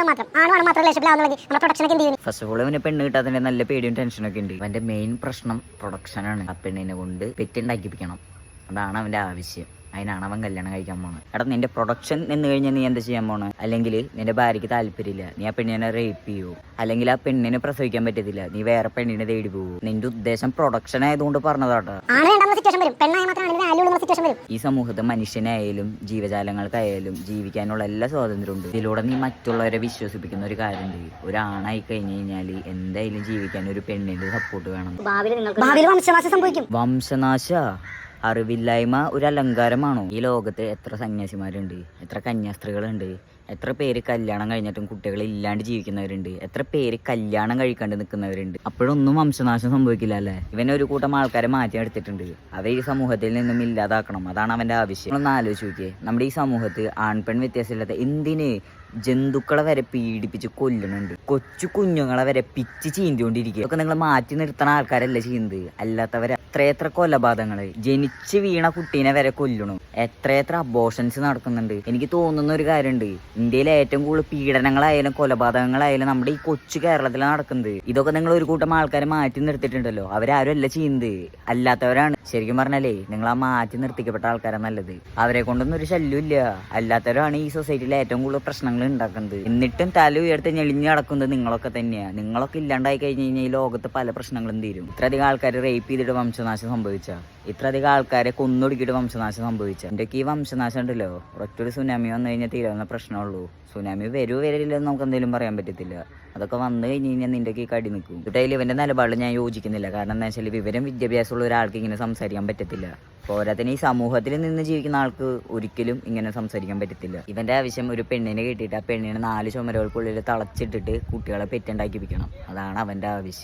മാത്രം ആണ് മാത്രം റിലേഷൻഷിപ്പിലാവുന്നെങ്കിൽ നമ്മുടെ പ്രൊഡക്ഷനൊക്കെ എന്ത് ചെയ്യും? ഫസ്റ്റ് ഓഫ് ഓൾ അവന് പെണ്ണ് കിട്ടാത്തതിന്റെ നല്ല പേടിയും ടെൻഷനൊക്കെ ഉണ്ട്. അവന്റെ മെയിൻ പ്രശ്നം പ്രൊഡക്ഷനാണ്. ആ പെണ്ണിനെ കൊണ്ട് പെറ്റുണ്ടാക്കിപ്പിക്കണം. അതാണ് അവന്റെ ആവശ്യം. അതിനാണ് അവൻ കല്യാണം കഴിക്കാൻ പോണത്. എടാ, നിന്റെ പ്രൊഡക്ഷൻ എന്ന് കഴിഞ്ഞാൽ നീ എന്താ ചെയ്യാൻ പോണത്? അല്ലെങ്കിൽ നിന്റെ ഭാര്യയ്ക്ക് താല്പര്യമില്ല, നീ ആ പെണ്ണിനെ റേപ്പ് ചെയ്യൂ, അല്ലെങ്കിൽ ആ പെണ്ണിനെ പ്രസവിക്കാൻ പറ്റത്തില്ല, നീ വേറെ പെണ്ണിനെ തേടി പോകൂ. നിന്റെ ഉദ്ദേശം പ്രൊഡക്ഷൻ ആയതുകൊണ്ട് പറഞ്ഞതാട്ടാ. ഈ സമൂഹത്ത് മനുഷ്യനായാലും ജീവജാലങ്ങൾക്കായാലും ജീവിക്കാനുള്ള എല്ലാ സ്വാതന്ത്ര്യമുണ്ട്. ഇതിലൂടെ നീ മറ്റുള്ളവരെ വിശ്വസിപ്പിക്കുന്ന ഒരു കാര്യമുണ്ട്. ഒരാണായി കഴിഞ്ഞു കഴിഞ്ഞാൽ എന്തായാലും ജീവിക്കാൻ ഒരു പെണ്ണിന്റെ സപ്പോർട്ട് വേണം. വംശനാശം സംഭവിക്കും. വംശനാശ അറിവില്ലായ്മ ഒരു അലങ്കാരമാണോ? ഈ ലോകത്ത് എത്ര സന്യാസിമാരുണ്ട്, എത്ര കന്യാസ്ത്രീകളുണ്ട്, എത്ര പേര് കല്യാണം കഴിഞ്ഞിട്ടും കുട്ടികൾ ഇല്ലാണ്ട് ജീവിക്കുന്നവരുണ്ട്, എത്ര പേര് കല്യാണം കഴിക്കാണ്ട് നിൽക്കുന്നവരുണ്ട്. അപ്പോഴൊന്നും വംശനാശം സംഭവിക്കില്ല അല്ലേ? ഇവനെ ഒരു കൂട്ടം ആൾക്കാരെ മാറ്റിയെടുത്തിട്ടുണ്ട്. അവ ഈ സമൂഹത്തിൽ നിന്നും ഇല്ലാതാക്കണം. അതാണ് അവന്റെ ആവശ്യം. ഒന്ന് ആലോചിച്ച് നോക്കിയേ, നമ്മുടെ ഈ സമൂഹത്ത് ആൺപെൺ വ്യത്യാസമില്ലാത്ത എന്തിന് ജന്തുക്കളെ വരെ പീഡിപ്പിച്ച് കൊല്ലുന്നുണ്ട്. കൊച്ചു കുഞ്ഞുങ്ങളെ വരെ പിച്ച് ചീന്തിക്കൊണ്ടിരിക്കുക. ഇതൊക്കെ നിങ്ങൾ മാറ്റി നിർത്തുന്ന ആൾക്കാരല്ല ചെയ്യുന്നത്. അല്ലാത്തവരെ എത്രയെത്ര കൊലപാതകങ്ങള്, ജനിച്ച് വീണ കുട്ടീനെ വരെ കൊല്ലണു. എത്രയെത്ര അബോർഷൻസ് നടക്കുന്നുണ്ട്. എനിക്ക് തോന്നുന്ന ഒരു കാര്യമുണ്ട്, ഇന്ത്യയിലെ ഏറ്റവും കൂടുതൽ പീഡനങ്ങളായാലും കൊലപാതകങ്ങളായാലും നമ്മുടെ ഈ കൊച്ചു കേരളത്തിലാണ് നടക്കുന്നത്. ഇതൊക്കെ നിങ്ങൾ ഒരു കൂട്ടം ആൾക്കാരെ മാറ്റി നിർത്തിയിട്ടുണ്ടല്ലോ, അവരാരും അല്ല ചെയ്യുന്നത്, അല്ലാത്തവരാണ്. ശരിക്കും പറഞ്ഞാലേ നിങ്ങൾ ആ മാറ്റി നിർത്തിക്കപ്പെട്ട ആൾക്കാരാണ് നല്ലത്. അവരെ കൊണ്ടൊന്നും ഒരു ശല്യമില്ല. അല്ലാത്തവരാണ് ഈ സൊസൈറ്റിയിലെ ഏറ്റവും കൂടുതൽ പ്രശ്നങ്ങൾ ഉണ്ടാക്കുന്നത്. എന്നിട്ടും തല ഉയർത്തി ഞെളിഞ്ഞ് നടക്കുന്നത് നിങ്ങളൊക്കെ തന്നെയാണ്. നിങ്ങളൊക്കെ ഇല്ലാണ്ടായി കഴിഞ്ഞ് കഴിഞ്ഞാൽ ഈ ലോകത്ത് പല പ്രശ്നങ്ങളും തീരും. ഇത്രയധികം ആൾക്കാർ റേപ്പ് ചെയ്തിട്ട് വംശനാശം സംഭവിച്ച, ഇത്രയധികം ആൾക്കാരെ കൊന്നൊടുക്കിയിട്ട് വംശനാശം സംഭവിച്ച, എന്തൊക്കെ ഈ വംശനാശം ഉണ്ടല്ലോ, ഒറ്റൊരു സുനാമി വന്നു കഴിഞ്ഞാൽ തീരാവുന്ന പ്രശ്നമുള്ളൂ. സുനാമി വരില്ലെന്ന് നമുക്ക് എന്തെങ്കിലും പറയാൻ പറ്റത്തില്ല. അതൊക്കെ വന്നു കഴിഞ്ഞ് കഴിഞ്ഞാൽ നിന്റെയൊക്കെ ഈ കടി നിൽക്കും. ഇട്ടായാലും ഇവന്റെ നിലപാടിൽ ഞാൻ യോജിക്കുന്നില്ല. കാരണം എന്താ വെച്ചാൽ വിവരം വിദ്യാഭ്യാസമുള്ള ഒരാൾക്ക് ഇങ്ങനെ സംസാരിക്കാൻ പറ്റത്തില്ല. പോരാത്തിന് ഈ സമൂഹത്തിൽ നിന്ന് ജീവിക്കുന്ന ആൾക്ക് ഒരിക്കലും ഇങ്ങനെ സംസാരിക്കാൻ പറ്റത്തില്ല. ഇവന്റെ ആവശ്യം ഒരു പെണ്ണിനെ കിട്ടിയിട്ട് ആ പെണ്ണിനെ 4 ചുമരുകൾക്കുള്ളിൽ തളച്ചിട്ടിട്ട് കുട്ടികളെ പെറ്റുണ്ടാക്കിപ്പിക്കണം. അതാണ് അവന്റെ ആവശ്യം.